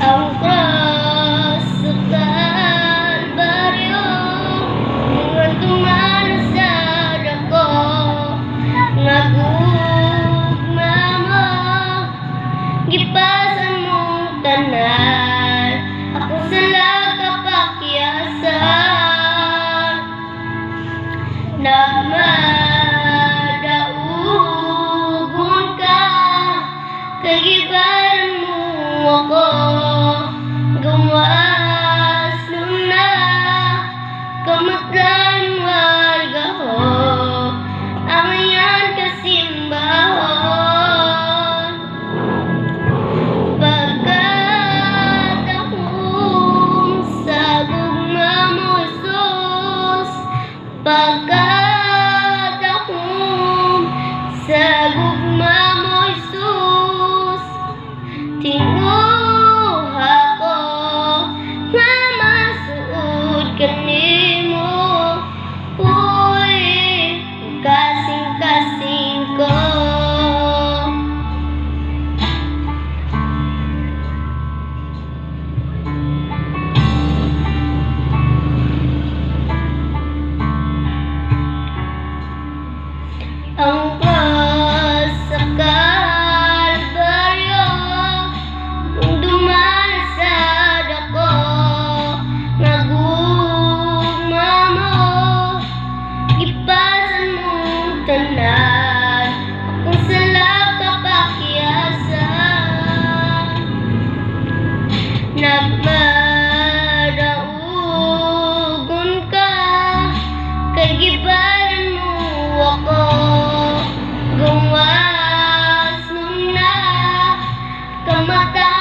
Ang cross sa Kalbaryo, mga dumanasad ako, nagugma mo, gipasan mong tanan, ako sala kapakyasan, nagmadaugon ka, kagibaran mo ako, gawas na, kamatlan wagaho, ang iyan kasimbahon. Pagkat akong sa gugma mo, Jesus, pagkat akong sa gugma mo, Jesus, tinguha ko nga masuod kanimo, uy, kasing-kasing ko. Ang cross sa Kalbaryo, kung dumanasad ako, nagugma mo, gipasan mong tanan, akong sala kapakyasan, nagmadaugon ka, kay gibaran mo ako, gawas na, kamata